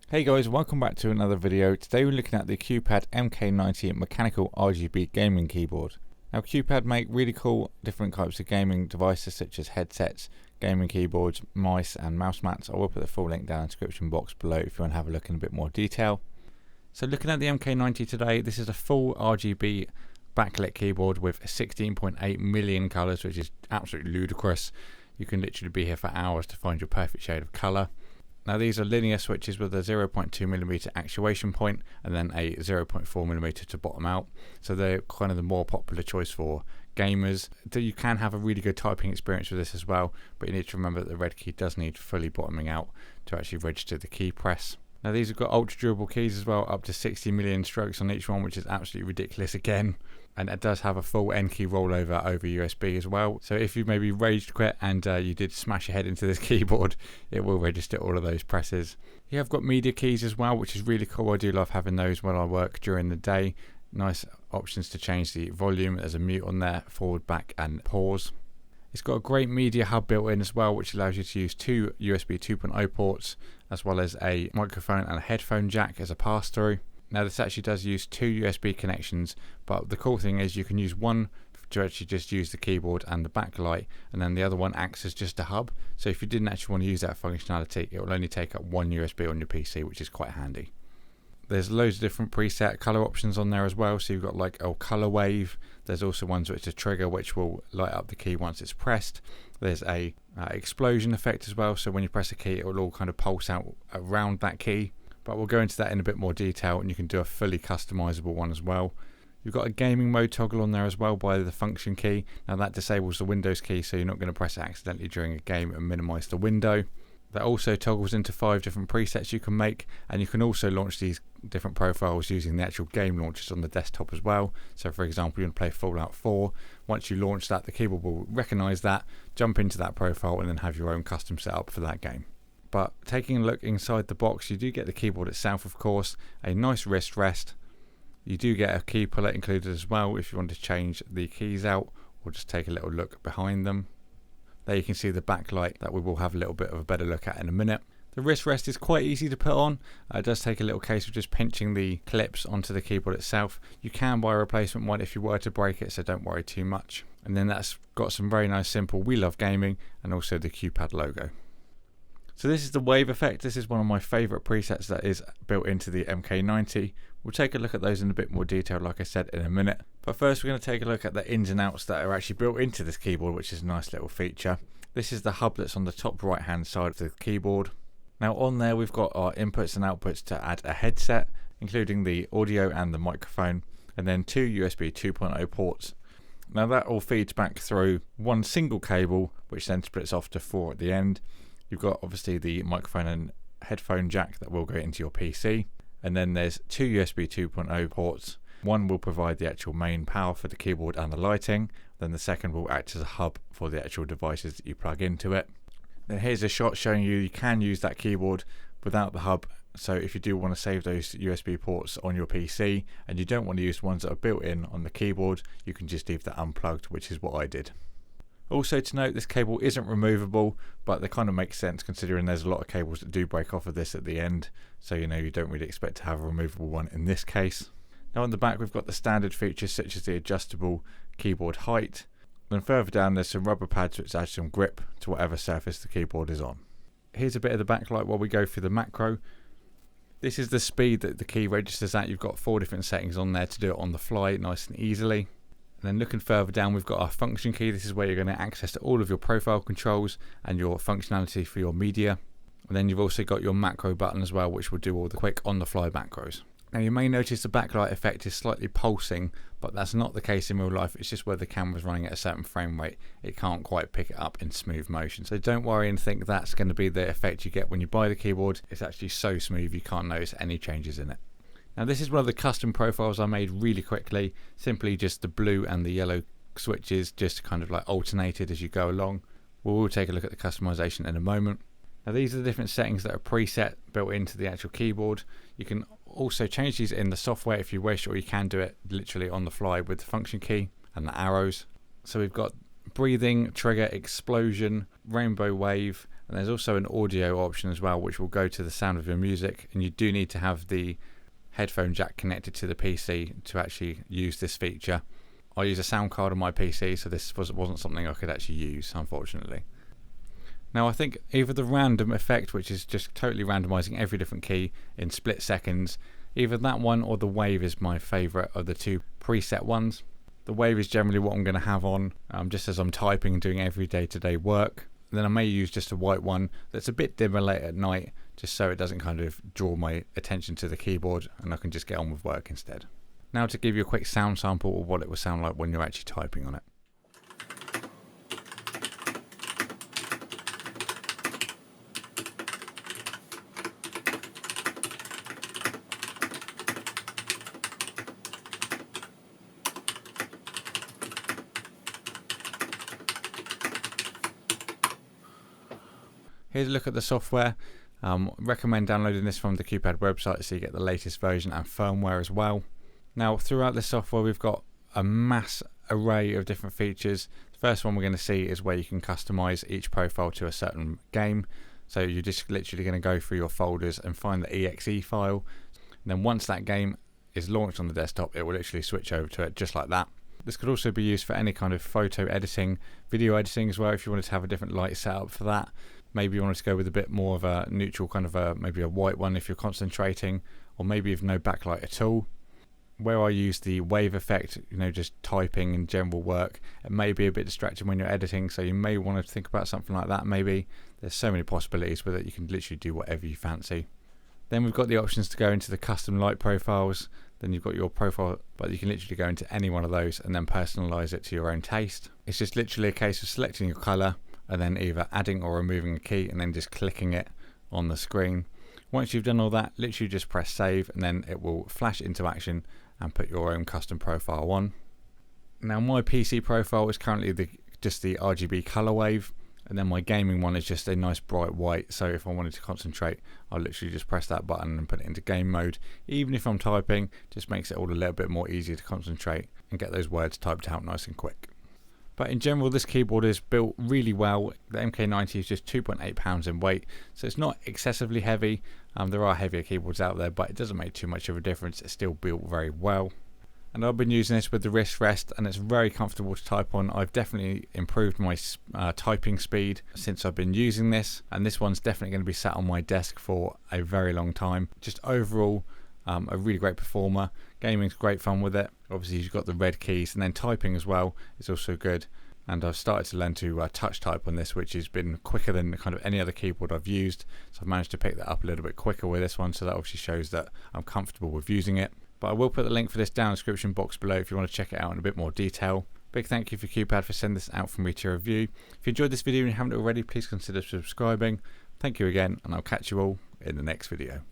Hey guys, welcome back to another video. Today we're looking at the Qpad MK-90 mechanical RGB gaming keyboard. Now Qpad make really cool different types of gaming devices such as headsets, gaming keyboards, mice and mouse mats. I will put the full link down in the description box below if you want to have a look in a bit more detail. So looking at the MK-90 today, this is a full RGB backlit keyboard with 16.8 million colours, which is absolutely ludicrous. You can literally be here for hours to find your perfect shade of colour. Now these are linear switches with a 0.2mm actuation point and then a 0.4mm to bottom out. So they're kind of the more popular choice for gamers. You can have a really good typing experience with this as well, but you need to remember that the red key does need fully bottoming out to actually register the key press. Now these have got ultra durable keys as well, up to 60 million strokes on each one, which is absolutely ridiculous again. And it does have a full N key rollover over USB as well. So if you maybe rage quit and you did smash your head into this keyboard, it will register all of those presses. You have got media keys as well, which is really cool. I do love having those when I work during the day. Nice options to change the volume. There's a mute on there, forward, back and pause. It's got a great media hub built in as well, which allows you to use two USB 2.0 ports, as well as a microphone and a headphone jack as a pass-through. Now this actually does use two USB connections, but the cool thing is you can use one to actually just use the keyboard and the backlight, and then the other one acts as just a hub. So if you didn't actually want to use that functionality, it will only take up one USB on your PC, which is quite handy. There's loads of different preset color options on there as well. So you've got like a color wave. There's also ones which are trigger, which will light up the key once it's pressed. There's a explosion effect as well. So when you press a key, it will all kind of pulse out around that key. But we'll go into that in a bit more detail, and you can do a fully customizable one as well. You've got a gaming mode toggle on there as well by the function key. Now that disables the Windows key, so you're not going to press it accidentally during a game and minimize the window. That also toggles into 5 different presets you can make, and you can also launch these different profiles using the actual game launchers on the desktop as well. So for example, you want to play Fallout 4. Once you launch that, the keyboard will recognize that, jump into that profile, and then have your own custom setup for that game. But taking a look inside the box, you do get the keyboard itself, of course, a nice wrist rest. You do get a key puller included as well if you want to change the keys out or just take a little look behind them. There you can see the backlight that we will have a little bit of a better look at in a minute. The wrist rest is quite easy to put on. It does take a little case of just pinching the clips onto the keyboard itself. You can buy a replacement one if you were to break it, so don't worry too much. And then that's got some very nice simple "We Love Gaming" and also the Qpad logo. So this is the wave effect. This is one of my favourite presets that is built into the MK-90. We'll take a look at those in a bit more detail, like I said, in a minute. But first we're going to take a look at the ins and outs that are actually built into this keyboard, which is a nice little feature. This is the hub that's on the top right hand side of the keyboard. Now on there we've got our inputs and outputs to add a headset, including the audio and the microphone, and then 2 USB 2.0 ports. Now that all feeds back through one single cable, which then splits off to 4 at the end. You've got obviously the microphone and headphone jack that will go into your PC, and then there's 2 USB 2.0 ports. One will provide the actual main power for the keyboard and the lighting, then the second will act as a hub for the actual devices that you plug into it. Then here's a shot showing you can use that keyboard without the hub, so if you do want to save those USB ports on your PC and you don't want to use ones that are built in on the keyboard, you can just leave that unplugged, which is what I did. Also to note, this cable isn't removable, but that kind of makes sense considering there's a lot of cables that do break off of this at the end, so you don't really expect to have a removable one in this case. Now on the back we've got the standard features such as the adjustable keyboard height. Then further down there's some rubber pads which add some grip to whatever surface the keyboard is on. Here's a bit of the backlight while we go through the macro. This is the speed that the key registers at. You've got 4 different settings on there to do it on the fly nice and easily. And then looking further down we've got our function key. This is where you're going to access all of your profile controls and your functionality for your media. And then you've also got your macro button as well, which will do all the quick on the fly macros. Now you may notice the backlight effect is slightly pulsing, but that's not the case in real life. It's just where the camera's running at a certain frame rate, it can't quite pick it up in smooth motion. So don't worry and think that's going to be the effect you get when you buy the keyboard. It's actually so smooth you can't notice any changes in it. Now this is one of the custom profiles I made really quickly, simply just the blue and the yellow switches just kind of like alternated as you go along. We'll take a look at the customization in a moment. Now these are the different settings that are preset built into the actual keyboard. You can also change these in the software if you wish, or you can do it literally on the fly with the function key and the arrows. So we've got breathing, trigger, explosion, rainbow wave, And there's also an audio option as well, which will go to the sound of your music, and you do need to have the headphone jack connected to the PC to actually use this feature. I use a sound card on my PC, so this wasn't something I could actually use, unfortunately. Now I think either the random effect, which is just totally randomizing every different key in split seconds, either that one or the wave is my favourite of the two preset ones. The wave is generally what I'm going to have on just as I'm typing and doing every day-to-day work. Then I may use just a white one that's a bit dimmer late at night, just so it doesn't kind of draw my attention to the keyboard and I can just get on with work instead. Now to give you a quick sound sample of what it will sound like when you're actually typing on it. Here's a look at the software. Recommend downloading this from the Qpad website so you get the latest version and firmware as well. Now throughout this software we've got a mass array of different features. The first one we're going to see is where you can customize each profile to a certain game. So you're just literally going to go through your folders and find the exe file. And then once that game is launched on the desktop, it will literally switch over to it just like that. This could also be used for any kind of photo editing, video editing as well, if you wanted to have a different light setup for that. Maybe you wanted to go with a bit more of a neutral kind of maybe a white one if you're concentrating, or maybe with no backlight at all. Where I use the wave effect, just typing and general work, it may be a bit distracting when you're editing, so you may want to think about something like that maybe. There's so many possibilities with it, you can literally do whatever you fancy. Then we've got the options to go into the custom light profiles. Then you've got your profile, but you can literally go into any one of those and then personalize it to your own taste. It's just literally a case of selecting your color and then either adding or removing a key and then just clicking it on the screen. Once you've done all that, literally just press save and then it will flash into action and put your own custom profile on. Now my PC profile is currently just the RGB color wave, and then my gaming one is just a nice bright white, so if I wanted to concentrate I'll literally just press that button and put it into game mode. Even if I'm typing, just makes it all a little bit more easier to concentrate and get those words typed out nice and quick. But in general, this keyboard is built really well. The MK-90 is just 2.8 pounds in weight, so it's not excessively heavy. There are heavier keyboards out there, but it doesn't make too much of a difference. It's still built very well. And I've been using this with the wrist rest, and it's very comfortable to type on. I've definitely improved my typing speed since I've been using this, and this one's definitely going to be sat on my desk for a very long time. Just overall, a really great performer. Gaming's great fun with it. Obviously you've got the red keys, and then typing as well is also good. And I've started to learn to touch type on this, which has been quicker than kind of any other keyboard I've used. So I've managed to pick that up a little bit quicker with this one, so that obviously shows that I'm comfortable with using it. But I will put the link for this down in the description box below if you want to check it out in a bit more detail. Big thank you for Qpad for sending this out for me to review. If you enjoyed this video and you haven't already, please consider subscribing. Thank you again, and I'll catch you all in the next video.